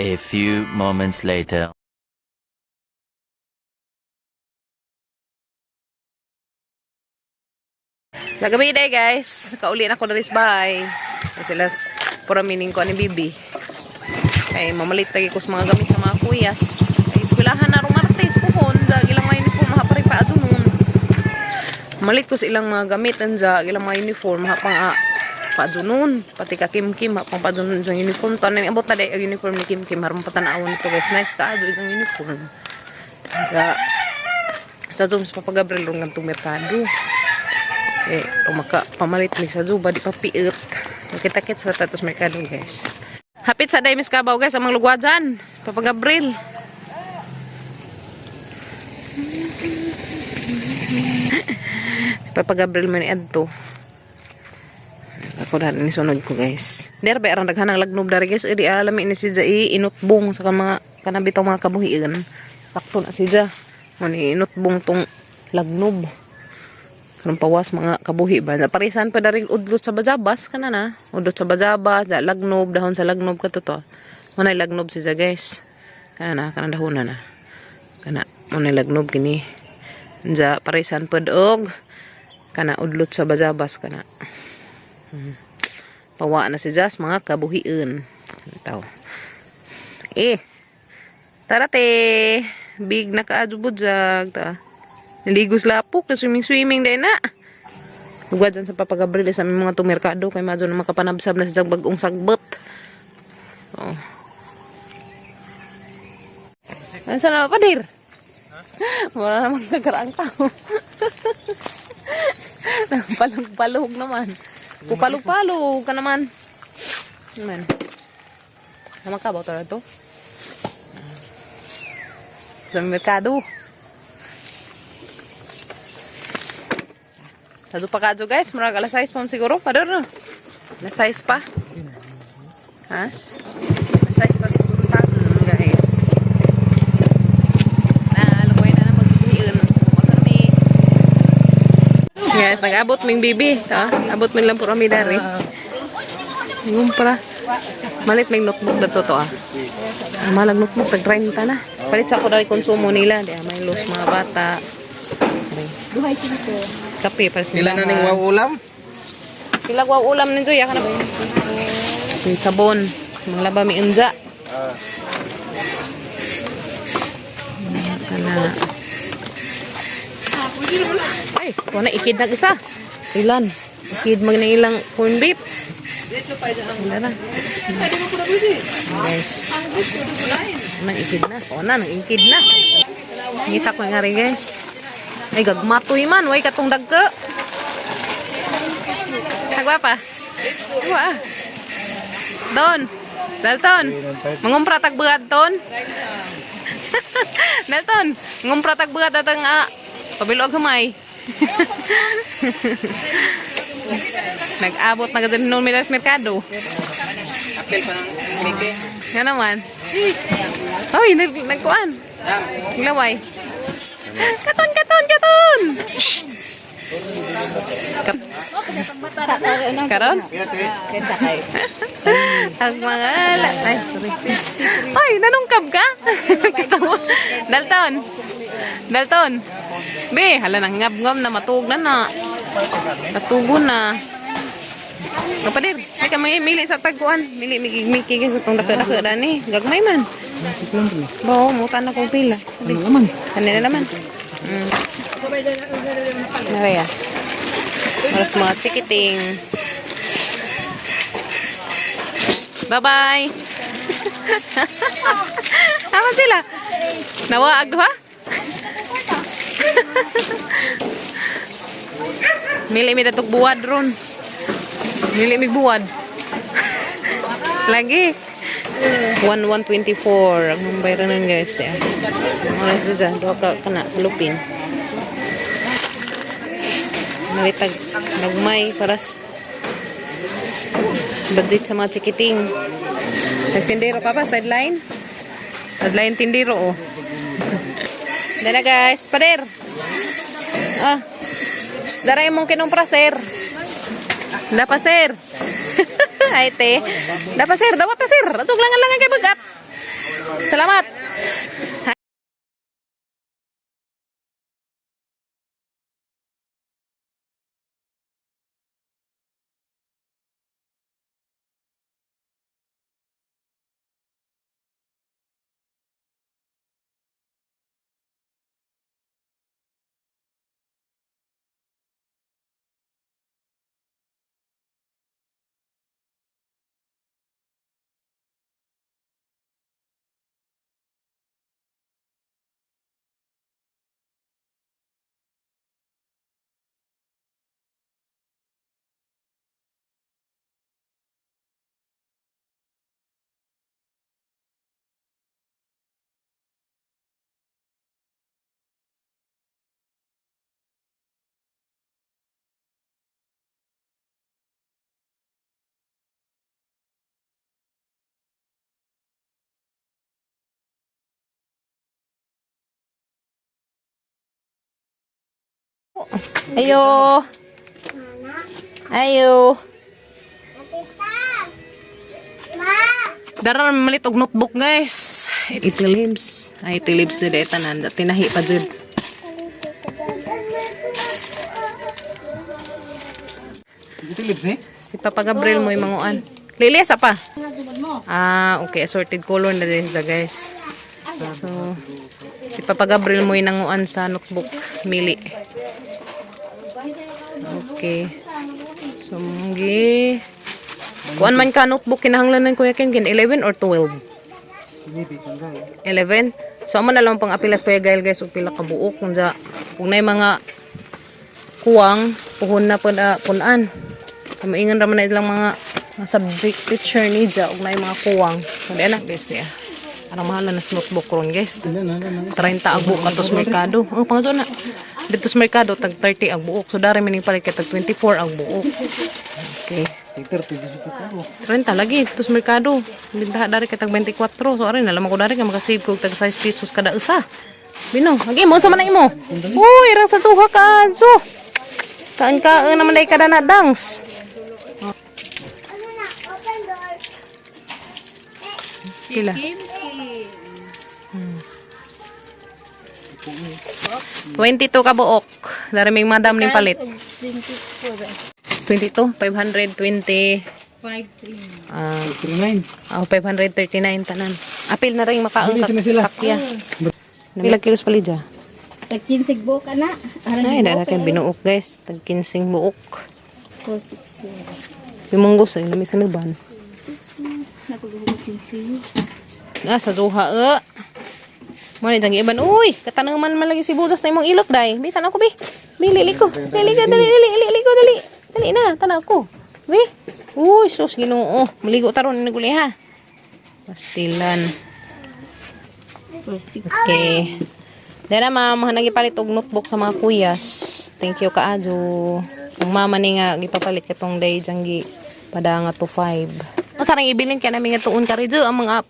A few moments later. Nagabi day guys, nakauli na ako dari sa bahay. Sila pura mining ko ni Bibi. Ay mamalit lagi ko sa mga gamit sa mga kuyas. Ay eskwelahan na rong Martes puhon, dagi lang mga uniform mahapari pa ato nun. Malit ko sa ilang mga gamit anja, ilang mga uniform mahapang pa nun. Pati ka Kim Kim hapang pa nun sa uniform. Tanan abot na day ang uniform ni Kim Kim harong patanawon ko guys. Nice ka adto ang uniform. Sa Zoom sa Papa Gabriel rong ngantong merkado. Pamalit ni sa Zuba di papiit. Kita-kit sa tatos merkado guys. Hapit sa day miskabaw guys amang lugwa dyan. Papa Gabriel. Papa Gabriel man adto. Ako dahil ni sunod ko guys. Der ba arang daghanang lagnob dari guys. Di alami ni si Zai inutbong sa mga kanabitaw mga kabuhian. Sakto na si Zai. Mani inutbong tong lagnob. Kanang pawas mga kabuhi ba. Parisan pa dari udlot sa bazabas kana na. Udlot sa bazabas, lagnob, dahon sa lagnob ka to. Manay lagnob siya guys. Kana dahon na. Kana manay lagnob kini. Ja parisan pa og kana udlot sa bazabas kana. Pawa na si Jas mga kabuhian. Taw. Tarate. Big na kaadubujag ta. Naligos lapok na swimming din na. Lugad dyan sa Papa Gabriel sa aming mga tumerkado kay madyo na makapanabsab na sa bagong sagbot. Oh. Ano sana pa dir? Wala namang nagkaraan tao. Palug-palug naman. Pupalug-palug ka naman. Naman. Namakabaw talaga to. Sa merkado. Sado pa kadyo guys, murag alas 6 pa siguro, pador no? Alas 6 pa. Ha? Alas 6 pa siguro guys. Lugoy na magbuhiin. Yes, nag-abot ming bibi. Abot min lang puro mi dari. Yung para. Malit may notebook na to Malag notebook, tag-30 na. Palit sa ako daw konsumo nila. May los mga bata. Duhay sila to. Kape para sa nila na ning wow ulam. Pila wow ulam ninyo ya kana ba? Yung sabon, mga laba mi unja. Kana. Ay, kuha na ikid na isa. Ilan? Ikid mag na ilang corn beef. Wala na. Guys. Nang ikid na. Kuha na, nang ikid na. Ngita ko nga rin guys. Ay, gagmatoy man. Way katong dagka. Nagwa pa? Nagwa. Don. Dalton. Mangumpra tagbuhat, Don. Dalton. Mangumpra tagbuhat atang pabilog humay. Nag-abot na gano'n noon milas merkado. Apel pa ng mike. Nga naman. Ay, nagkuhan. Naglaway. Katon! Karon? Ang mga ay, sorry. Ay, nanungkab ka? Dalton. Be, hala nang ngab-ngab na matug na. Natugon na. Kapadir, ay ka mili sa tagkuan. Miki sa itong daka-daka ni. Gagmay man. Bo, mutan na kong pila. Kanina naman. Naraya. Maras mga chikiting. Bye-bye. Aman sila? Nawaag duha? Mili mi datok buwad ron. Mili mi buwad. Lagi. 1,124 ang bayaran guys. Mga sa doha ka kana sa lupin. Nalitag nagmay paras budget sa mga chikiting. Nagtindero ka pa sideline? Sideline tindero oh. Dala guys, pader. Daray mong kinumpra sir. Dapa sir. Ay te. Dapa sir, dawat ta sir. Atog lang kay bagat. Salamat. Ayo. Ayo. Daran malit og notebook guys. Itilibs. Ay itilibs sa tanan. Tinahi pa jud. Itilibs eh? Si Papa Gabriel mo yung manguan. Lilis apa? Ah, okay. Assorted color na din sa guys. So, si Papa Gabriel mo yung nanguan sa notebook. Mili. Okay. So, munggi. Kuan man ka notebook kinahanglan ng Kuya Ken 11 or 12? 11. So, amo na lang pang apilas Kuya Gael guys. O pila ka buok. Kung na yung mga kuwang, puhon na punan. Kamaingan raman na ilang mga subject teacher ni Ja. O na yung mga kuwang. So, di anak guys niya. Parang mahal na notebook ron guys. 30 ang buok atos merkado. Oh, pangso na. Dito sa merkado, tag 30 ang buok. So, dari mining palit kay tag 24 ang buok. Okay. 30 lagi. Dito sa merkado. Bintaha dari kay tag 24. So, arin, alam ko dari ka makasave ko tag 6 pesos kada isa. Bino, lagi mo, sama na imo. Uy, rang sa suha ka. So, kaan naman day kada na dangs. Pila? 22 ka buok. Daraming madam ning palit. 22, 520. 39. 539 tanan. Apil na rin makaang Bili na sila. takya. Pila kilos palidya? Tag 15 buok ana. Ay, dara kay binuok guys. Tag 15 buok. 460. Yung munggos ay lami sa nuban. Napaguhog 15. Sa Zuha mo ni tang iban. Uy, katanaman man lagi si Buzas na imong ilok day. Bitan ako bi. Lili ko. Dali ko dali. Dali na tanaw ko. Wi. Uy, sus Ginoo. Maligo taron ni guli ha. Pastilan. 460. Okay. Dara ma'am, nagipalit og notebook sa mga kuyas. Thank you kaajo. Kung mama ni nga gipapalit katong day janggi pada nga to 5. Ang sarang ibilin kaya namin nga tuon ka rin ang mga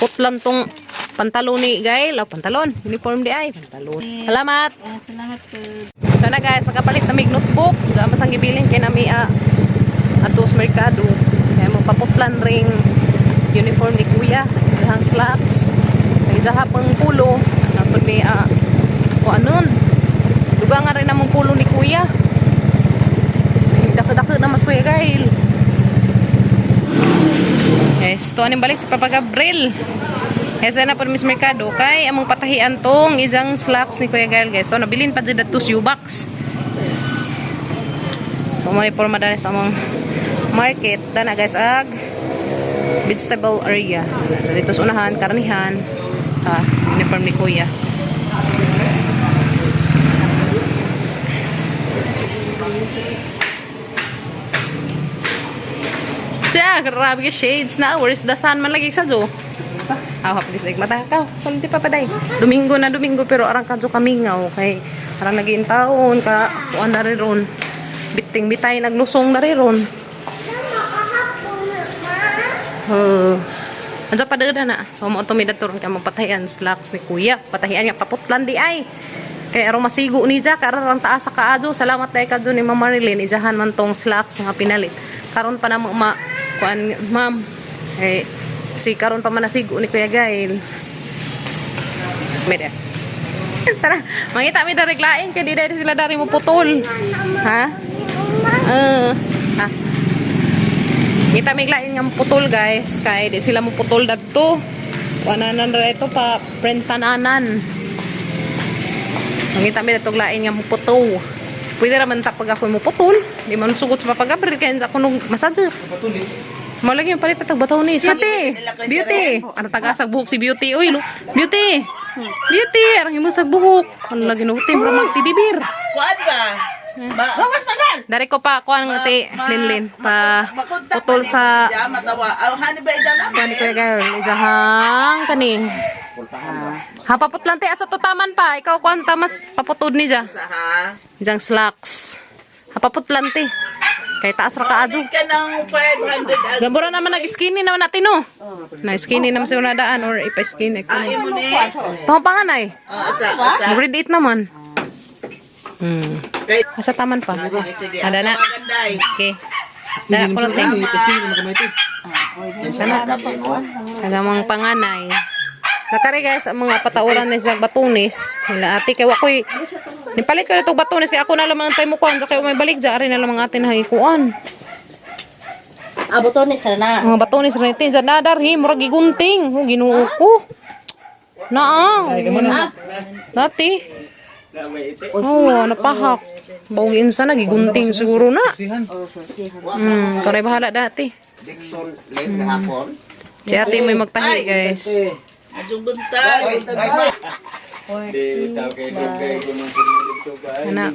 putlan tong pantalon ni Gail. Pantalon. Uniform di ay. Pantalon. Salamat. Salamat po. Sana guys, nakapalit na mig notebook. Masang gibilin kaya namin atos merkado. Kaya magpaputlan ring uniform ni Kuya. Jahang slacks. Jaha pang pulo. Napod ni o anon. Duga nga rin namang pulo ni Kuya. Dako-dako na mas Kuya Gail. Yes, to aning balik si Papa Gabriel. Yes, na po Miss Mercado kay among patahian tong ijang slacks ni Kuya Gail guys. So nabilin pa jud atus U-box. So mo porma dali sa among market dana guys ag vegetable area. Dito sa unahan karnihan. Uniform ni Kuya. Grabe ka shades na. Where's the sun man lagi sa jo? Hapis like mata ka. Sunti pa paday. Domingo na Domingo pero arang kadyo kami nga okay. Arang naging taon ka kuan na ron. Biting bitay naglusong na ron. Andiyan pa dada na. So mo tumidator ka mapatayan slacks ni Kuya. Patahian nga paputlan di ay. Kaya arong masigo ni Ja karang taas sa kaadyo. Salamat tay kadyo ni Ma'am Marilyn. Ijahan man tong slacks nga pinalit. Karon pa na kuan ma'am Si karon pa man nasigo ni Kuya Gail. Meda. Tara, mangita mi dari lain kay di dari sila dari mo putol. Ha? Ha? Kita may lain nga putol guys, kay di sila mo putol dagto. Wananan ra ito pa friend pananan. Mangita mi datog lain nga mo putol. Pwede ra man ta pag ako mo putol, di man sugot sa papagabrir kay sa kuno masadyo. Patulis. Malagi yung palit at batonis. Beauty! Beauty! Ano tagasag buhok si Beauty? Uy, lo. Beauty! Beauty! Arang yung masag buhok. Ano lagi no? Tim, ramang tidibir. Kuan ba? Bawas tagal. Dari ko pa, kuha ng ti, Linlin. Pa, putol sa... Matawa. Hani ba idan na? Kuha ni Kuya Gail. Ijahang kani. Ha, paputlan ti. Asa to taman pa. Ikaw kuha tamas paputod ni dya. Sa ha? Ijang slacks. Ha, paputlan ti. Kay taas ra ka adyo. Ka ng 500 Gabura naman nag-skinny naman natin, no? Na-skinny naman siya nadaan or ipa-skinny. Ay mo ni. Ito pa nga na eh. Asa. Grade 8 naman. Kay Asa taman pa. sige. Ada na. Maganday. Okay. Dala ko lang ting. Sana. Kagamang panganay. Nakari guys, ang mga patauran ni Zag Batunis. Nila ate kay wakoy. Nipalit ka nito Batunis kay ako na lamang ang time mo kuan. Kaya may balik dyan. Ari na lamang atin na kuan. Abotonis na. Mga Batunis rin natin. Dyan nadarhi. Murag gigunting. Ginuo ko. Naa. Dati. Napahak. Bawin sana. Gigunting siguro na. Kanay bahala dati. Dixon late kahapon. Si ate may magtahi guys. Adjong buntag. Ana.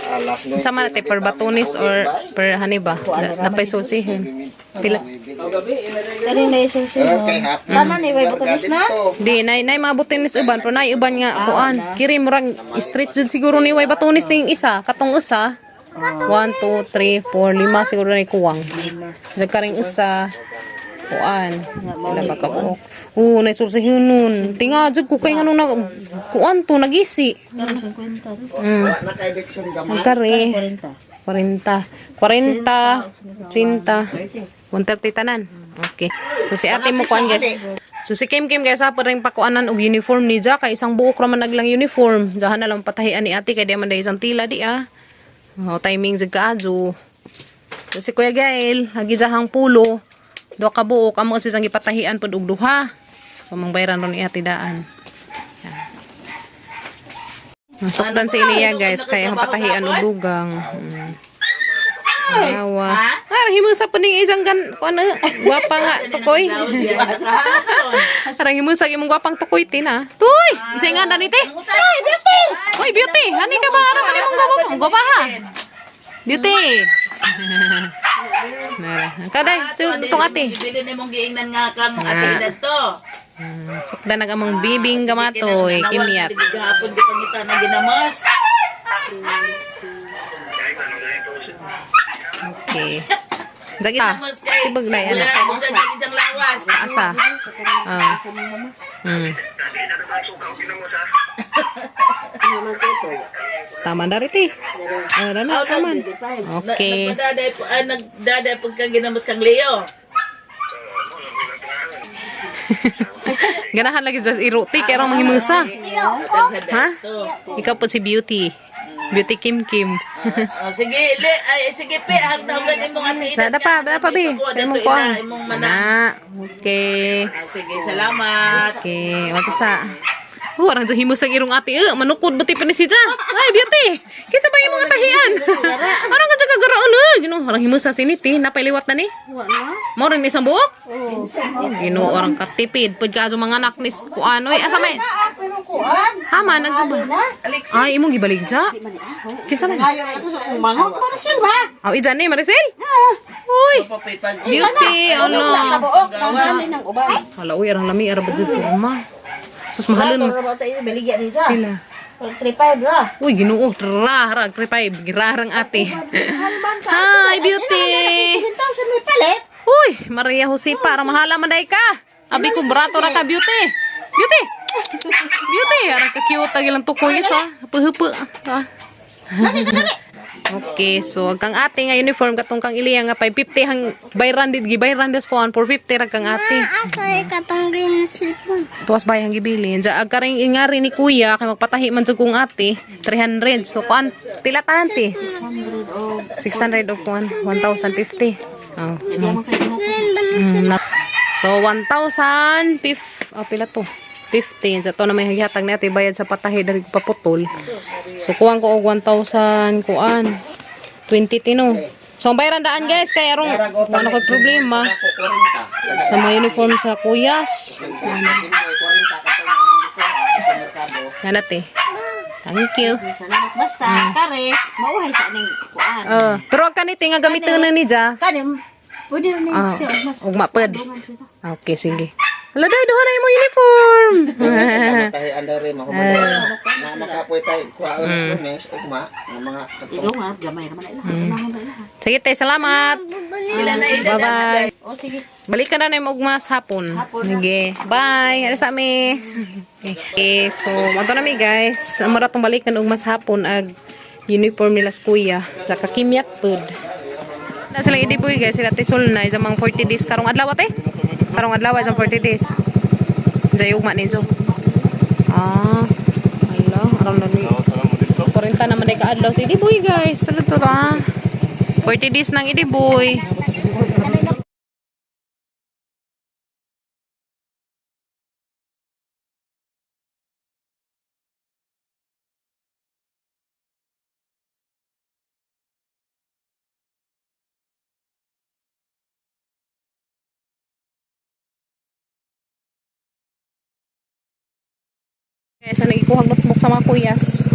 Alas no. Sama natin per Batunis or per hani ba? Napay susihin. Pila. Kani na isusi. Okay, hapon. Tama ni way botonis na. Di nay may mga Batunis uban pero nay uban nga kuan. Kiri murag street jud siguro ni way Batunis ning isa, katong isa. 1 2 3 4 5 siguro ni kuwang. Jud karing isa. Kuan. Wala ba ka buok. Nay susihin nun. Tinga jud ko kay ngano na kuan to nagisi. Nakay Dixon gamay. Magkari. 40. 40. cinta. 130 tanan. Okay. So si ate mo kuan guys. So si Kim guys ha ring pakuanan og uniform ni Ja kay isang buok ra man naglang uniform. Jahan na lang patahian ni ate kay di man day isang tila di ah. Timing jud kaadyo. So si Kuya Gail hagi jahang pulo. Do ka buok amo si sang gipatahian pud og duha. Pamang bayran ron ni ate daan. Sukdan si Ilia guys kay ang patahian og dugang. Awas. Himo sa puning ijang gan kuan gwapa nga tukoy. Arang himo sa imong gwapang tukoy tina. Tuy, singa danite. Ay, beauty. Oy, beauty. Hani ka ba arang imong gwapa ha? Beauty. Nara. Kaday, tong ate. Bili ni mong giingnan nga kang ate dadto. Sukdan nag among bibing gamatoy kimyat. Gihapon di pangita na ginamos. Okay. Dagita. Sibag na yan. Ijang lawas. Asa? Tama na riti. Taman. Okay. Nagdaday pagka ginamos kang Leo. Ganahan lagi sa iruti kaya rong mahimusa. Ha? Ikaw po si Beauty. Beauty Kim Kim. Sige, sige pe, hagdagan imong ate ina. Dada pa bi. Sa imong kuan. Imong Mana. Okay. Sige, salamat. Okay. Wala sa. Orang sa himus ang irong ate. Manukod buti pa ni si Ja. Ay, Beauty. Kita ba yung mga tahian? Orang ka jaga garaon na. Gino, orang himus sa siniti. Napailiwat na ni. Mo rin isang buok? Gino, orang katipid. Pagka mga anak ni kuanoy. Asa may? Hama, nagdaba. Ay, imong gibalig Ja. Kinsa man? Aw, ijan ni Maricel? Uy. Beauty, ano? Hala, uy, arang lami, arang badjud kurma. Sus mahalon. Beligya ni Ja. Pila. 35 ra. Uy, Ginoo, rarag 35, girarang ate. Hi, Beauty. 7,000 may palit. Uy, Maria Jose para mahala man day ka. Abi ko brato ra ka, Beauty. Beauty. Beauty, ara ka cute tag ilang tukoy sa. Hupo-hupo. Okay, so kang ate nga uniform katong kang Iliya nga 550 hang bayran dit gibayran des kuan 450 ra kang ate. Asa katong green cellphone. Tuwas bayang gibilin. Sa agkaring ingari ni kuya kay magpatahi man jud kong ate 300. So kuan pila tanan ti? 600 og kuan 1050. Oh. So 1,050 pila to? 15. Sa to na may hihatag na ate bayad sa patahi dari paputol. So kuan ko og 1,000 kuan 20 tino. So ang bayaran daan guys kay arong ano ko problema sa mga uniform sa kuyas. Yan ate. Thank you. Basta, kare, mauhay sa ning kuan. Pero ang kaniti nga gamitin na ni Ja. Kanim, pwede rin siya. Mas, Ugma pwede. Okay, sige. Hala day, duha na yung uniform. Tahi anda rin, mahumada. Na makapoy tayo, kuhaan sa lunes, ugma, ng mga ilong ha, gamay naman nila. Sige te, salamat. Bye-bye. O sige. Balikan na na yung ugmas hapon. Sige. Bye. Ano sa amin? Okay. So, mato na mi guys. Ang maratong balikan ugmas hapon ag uniform nila sa kuya. Sa kakimyat pod. Na sila idiboy guys. Sila tisul na sa mga 40 days. Karong adlaw ate? Karong adlaw sa 40 days. Sa ugma ninyo. Hello. Aram na ni. 40 naman ay kaadlaw sa idiboy guys. Tulad to ta. 40 days nang idiboy. Sa nagikuhag notebook sa mga kuyas.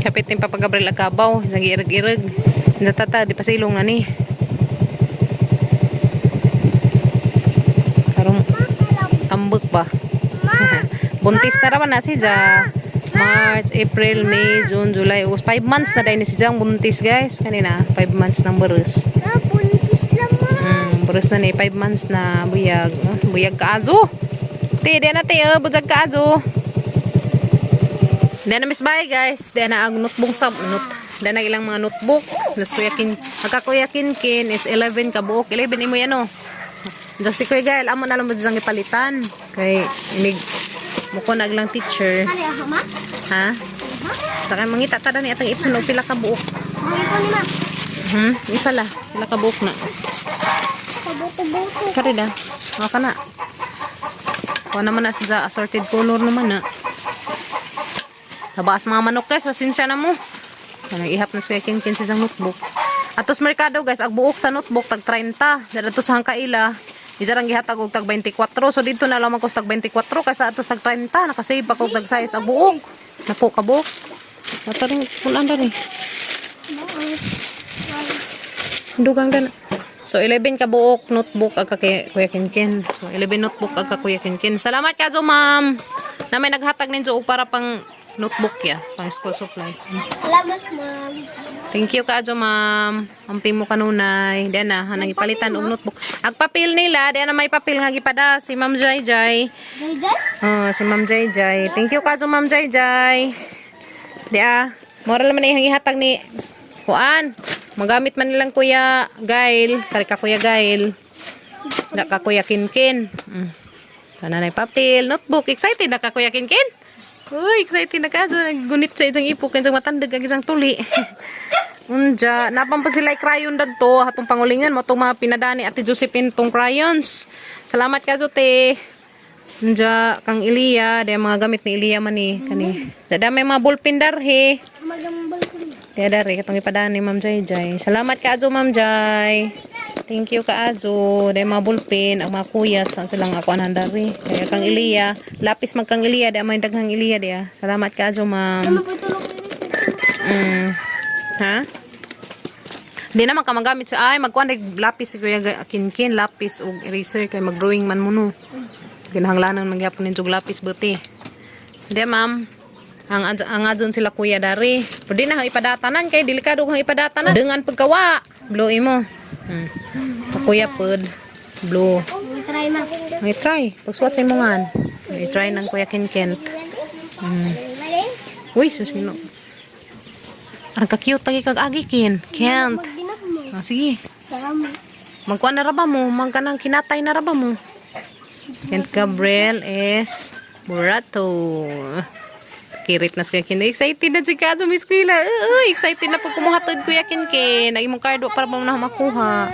Kapit yung papagabril agabaw. Nag-irag-irag. Natata, di pa silong na ni. Karong tambok ba? Buntis na raman na si Ja. March, April, May, June, July, August. 5 months na dahil ni si Ja ang buntis guys. Kanina, 5 months ng burus. Buntis naman. Burus na ni, 5 months na buyag. Buyag ka azo. Ti, di na ti, bujag ka azo. Di na miss bye guys. Di na ang notebook sa di na ilang mga notebook. Nakakuyakin kin is 11 ka buok. 11 imo yan o. Diyan si Kuya Gael, amo na lang mo dyan ipalitan. Kay inig muko na lang teacher. Ano yung ma? Ha? Saka mangita tada ni atang ipon o pila ka buok. Mga ito ni ma. Isa la. Pila ka buok na. Kabuto-buto. Kari da. Maka na. Kuha naman na sa assorted color naman na. Tabaas mga manok guys, pasensya na mo. Ihap na suya kin sa notebook. Atos merkado guys, ang buok sa notebook tag 30. Dito sa hangkaila, isarang gihatag og tag 24. So dito na lamang ko tag 24 kaysa atos tag 30. Nakasave pa ko tag size ang buok. Napo ka buok. Mataring pulan na ni. Dugang dan. So 11 ka buok notebook ag Kuya Kinkin. So 11 notebook ag Kuya Kinkin. Salamat ka jo ma'am. Na may naghatag ninyo og para pang notebook ya, pang school supplies. Salamat, ma'am. Thank you ka jo ma'am. Amping mo kanunay. Diyan na hanang ipalitan og notebook. Ag papel nila, diyan na may papel nga gipada si Ma'am Jai Jai. Si Ma'am Jai Jai. Thank you ka jo Ma'am Jai Jai. Dia, moral man ihang ihatag ni Kuan. Magamit man nilang Kuya Gail, kari ka Kuya Gail. Da ka Kuya Kinkin. Kana na papel, notebook. Excited na ka Kuya Kinkin? Uy, excited na ka. Gunit sa isang ipok, isang matandag, isang tuli. Unja, napampan sila crayon dadto, hatong pangulingan mo itong mga pinadani Ate Josephine tong crayons. Salamat ka Jote. Unja, kang Iliya, dahil mga gamit ni Iliya man ni. Kani. Dada may mga ballpen darhe. Kaya dari, katong ipadaan ni Ma'am Jai Jai. Salamat ka Ajo, Ma'am Jai. Thank you ka Ajo. Dahil mga ballpen, ang mga kuyas, ang silang ako anang dari. Kaya kang Iliya, lapis magkang Iliya, dahil may daghang Iliya diya. Salamat ka Ajo, Ma'am. Ha? Di naman ka magamit sa, magkuhan lapis, Kuya Kinkin, lapis o eraser, kaya mag-drawing man mo no. Ginahanglanan magyapon ninyo lapis buti. Di ma'am. Ang adun sila Kuya dari. Pero di na ipadatanan kay delikado kang ipadatanan. Dengan pagkawa, blow mo. Kuya pod, blow. Try, ma. May try. Pagsuwat sa imongan. May try ng Kuya Kinkin. Uy, susino. Ang ka-cute lagi kag agikin. Can't. Magdinak mo. Ah, sige. Salamat. Magkuan na raba mo. Magkanang kinatay na raba mo. Kent Gabriel is Burato. Kirit na siya kin. Excited na si Kazo Miss Kuila. Excited na pag kumuhatod Kuya Kin. Ay mong card para ba mo na makuha.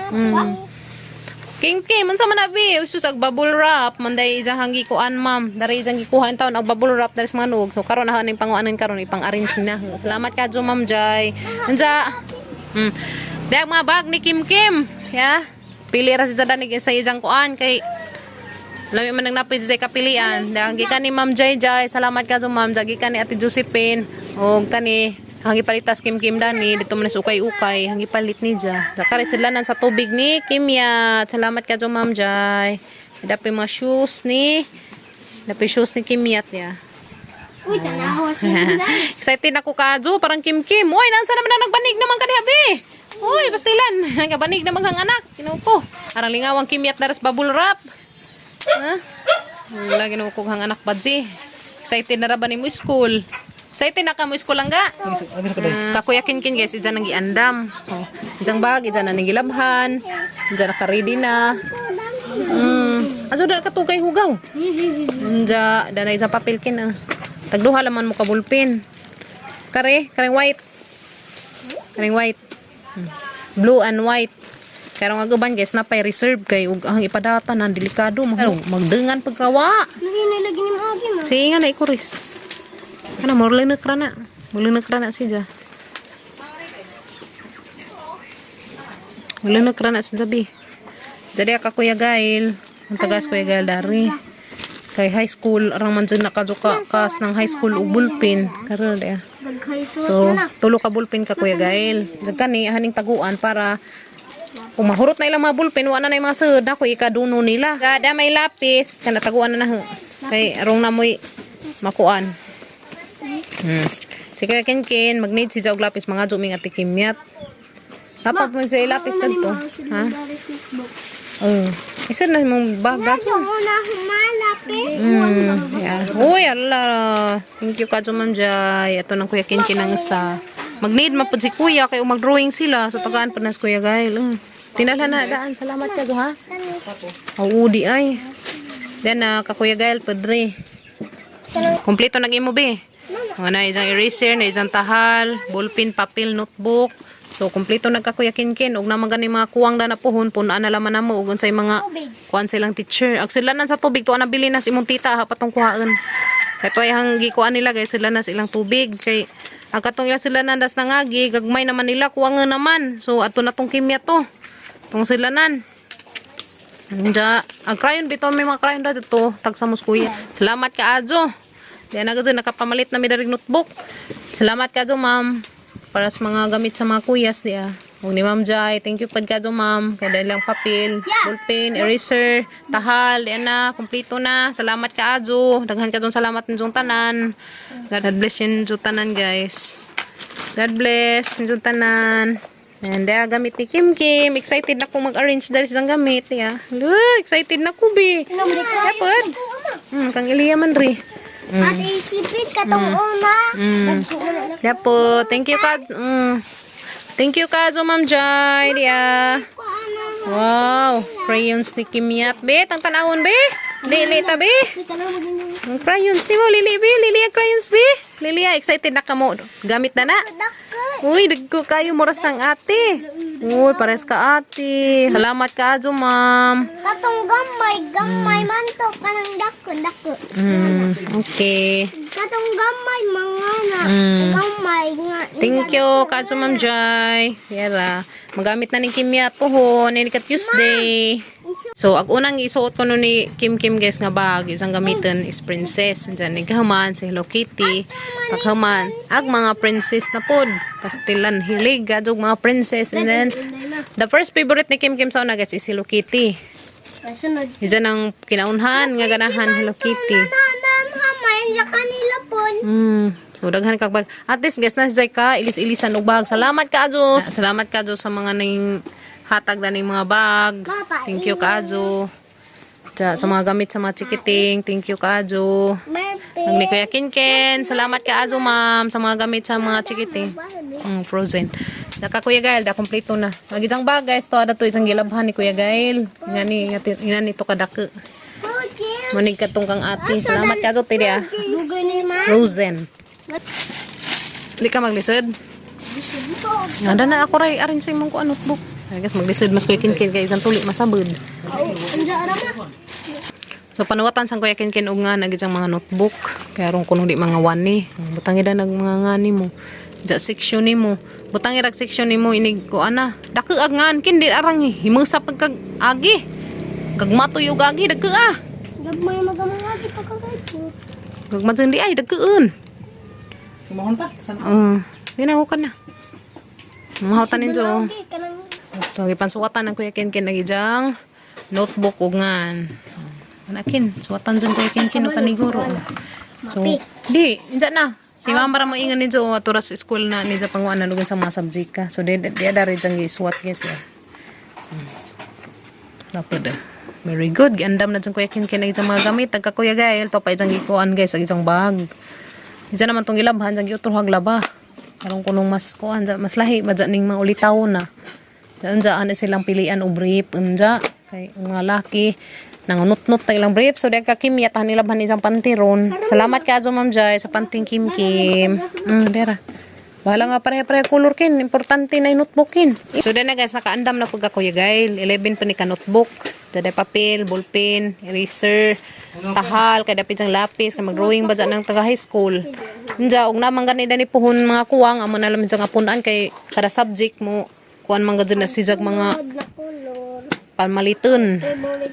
Kim, man sa manabi. Usus ag bubble wrap. Manday isang hanggi kuan ma'am. Dari isang gikuhan taon ag bubble wrap dari sa mga nuog. So karon na ning panguanan karon ipang-arrange na. Salamat Kazo Ma'am Jai. Nanja. Dahil mga bag ni Kim. Ya. Pili ra si Jadanig sa isang kuan kay lami man nang napis sa kapilian. Dahil gikan ni Ma'am Jai. Salamat Kazo Ma'am. Gikan ni Ate Josephine. O tani. Hangi palitas Kim Dani dito man sa ukay-ukay hangi palit ni Ja. Dakari silanan sa tubig ni Kimya. Salamat ka jo Ma'am Jai. Dapat mga shoes ni Kimya ya. Uy, tanawa si Excited ako ka jo parang Kim. Uy, nansa naman na nagbanig naman kani habi. Uy, pastilan. Nagabanig naman kang anak. Kinupo. Arang lingawang Kimya daras bubble wrap. Ha? Wala ginuko kang anak badji. Excited na ra ba ni mo school? Excited na ka mo school lang ga? Kakuya kin guys, idyan nang giandam. Oh, idyan bag, idyan na nang gilabhan. Idyan naka-ready na. Aso na katugay hugaw. Idyan, na idyan papel kin. Tagduha laman mo ka bulpin. Kareng white. Blue and white. Karong aguban guys, napay reserve kay ug ang ipadata na delikado magdengan pagkawa. Lagi ni mo agi mo. Sige nga na ikuris. Kana morlenek rana si Ja. Morlenek rana si Jabi. Jadi ako Kuya Gail, ang tagas Kuya Gail dari kay high school arang man dyan nakaduka kas ng high school ug bulpin karon dia. So tulo ka bulpin ka Kuya Gail. Dyan kani haning taguan para umahurot na ilang mga bulpin wa na yung mga sud ako ikaduno nila. Gada may lapis kana taguan na kay arong na moy makuan. Sige Kin mag-need si Jaog lapis mga juming at Kimyat. Tapos mo sa lapis kadto. Ha? Isa na mong bag dato. Una humalapit. Yeah. Uy, ala. Thank you Kajo Ma'am Jai. Ito nang Kuya Kin ang sa mag-need mapud si Kuya kay mag-drawing sila. So tagaan pa na si Kuya Gail. Tinalhan na daan. Salamat Kajo ha. Di ay. Then ka Kuya Gail padre. Kompleto nag-imo be. Na isang eraser, na isang tahal, ballpen, papel, notebook. So, kompleto nagkakuya Kin. Ug naman gani mga kuwang na napuhon, punaan na laman na mo. Ug unsay mga kuwan silang teacher. Ag sila na sa tubig, tuwa na bili na si imong tita, ha, patong kuhaan. Kaya tuwa yung gikuan nila, guys, sila na silang tubig. Kay, ang katong ila sila na das nangagi, gagmay naman nila, kuwangan naman. So, ato na tong Kimya to. Tong sila nan. Ang crayon, bito may mga crayon na dito. Tagsamos kuya. Salamat ka, Ajo. Diyan na kasi nakapamalit na may darig notebook. Salamat ka do ma'am. Para sa mga gamit sa mga kuyas diya. Huwag ni Ma'am Jai. Thank you ka do ma'am. Kaya lang papel, ballpen, eraser, tahal. Diyan na. Kompleto na. Salamat ka Ajo. Daghan ka dong salamat ng tanan. God bless yun yung tanan guys. God bless yung tanan. And dahil gamit ni Kim. Excited na kong mag-arrange dahil sa gamit. Excited na ko be. Kapag. Kang iliya man ri. At isipin ka tong una. Yapo, thank you ka. Thank you ka Ma'am Jai. Dia. Wow, crayons ni Kimyat be, tang tanawon be. Lili ta be. Ang crayons ni mo Lili be, Lili ang crayons be. Lili excited na ka mo. Gamit na na. Uy, dagko kayo moras ng ate. Uy, pares ka ate. Salamat ka Ma'am. Katong gamay man to kanang dako. Okay. Katong gamay mga na. Gamay nga. Thank you, Kajo Ma'am Jai. Yara, magamit na ni Kimya pohon, ni ka Tuesday. So, ag unang isuot ko no ni Kim guys nga bag, isang gamitin is princess. Diyan ni Gaman, si Hello Kitty. Paghaman, ag mga princess na pod. Pastilan hilig, gadog mga princess. And then, the first favorite ni Kim sa una guys is Hello Kitty. Sunod. Diyan ang kinaunhan, nga ganahan Hello Kitty. Hamayan sa kanila po. So, daghan kag bag. At least guys, nasay ka, ilis-ilisan og bag. Salamat ka Ajo. Salamat ka Ajo sa mga ning hatag na ning mga bag. Thank you ka Ajo. Sa mga gamit sa mga chikiting, thank you kaajo. Ang ni Kuya Kinken, salamat kaajo ma'am sa mga gamit sa mga chikiting. Frozen. Naka Kuya Gail, da kompleto na. Magijang bag guys, to ada to isang gilabhan ni Kuya Gail. Ngani to kadake. Manig katong kang ate. Salamat kaajo tiri ah. Frozen. Di ka maglisod? Nanda na ako ray arin sa imong ko notebook. Ay guys, maglisod mas Kuya Kinken kay isang tuli masabod. So panuwatan sang Kuya Kinken og nga nagijang mga notebook. Kaya ron kuno di mga wani. Butang ida nag mga ngani mo. Ja section nimo. Butang irag section nimo inig ko ana. Dake agngan kin di arang himusa pagkag agi. Gagmatoy og agi dake ah. Gagmay magamangagi pagkakait. Gagmadyan di ay dakeun. Kumahon pa. Ginahukan na. Mahautan ninyo. Kanang So, ipansuwatan ng Kuya Kinken nagijang notebook ug ngan. Anakin, suwatan dyan Kuya Kinken o kaniguro. So, di, dyan na. Si mama ra mo ingan ninyo aturas school na niya panguan na lugan sa mga subject ka. So, di dari dyan gisuwat guys ya. Tapos very good. Giandam na dyan Kuya Kinken nagijang mga gamit. Tagka Kuya Gael, to pa dyan gikuan guys, agijang bag. Dyan naman itong ilabhan, dyan giuturhag laba. Karong kunong mas kuan, mas lahi, madyan ning mga ulitaw na. Dyan silang pilian o brief, unja. Kay mga laki, nangunot-not na ilang brief. So, di kakimiyat, nilabhan isang pantiron. Salamat ka, Ajo Ma'am Jai, sa panting kim-kim. Dera. Bahala nga pareha-pareha color kin. Importante na yung notebook kin. So, dyan na guys, nakaandam na pagka Kuya Gail. 11 pa ni ka notebook. Dyan papel, ballpen, eraser, tahal, kada pitsang lapis, kaya mag-drawing ba dyan ng taga-high school. Dyan, og naman ganida ni puhon mga kuwang, amo na lamin dyan nga punaan kay kada subject mo, kuwan mga dyan na sijag mga palmaliton.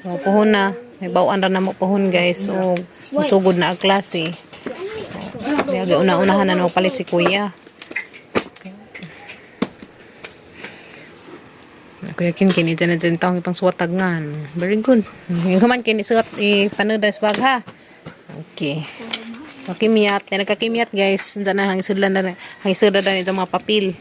O, puhon na. May bawaan na mo puhon guys. So, masugod na ang klase. Kaya una-unahan na palit si Kuya. Kuya Kinken, dyan na dyan taong ipang suwatag nga. Very good. Yung kaman kinisuot, ipanood na swag ha. Okay. Kakimiyat. Yan nagkakimiyat guys. Dyan na hangisudlan na dyan mga papil.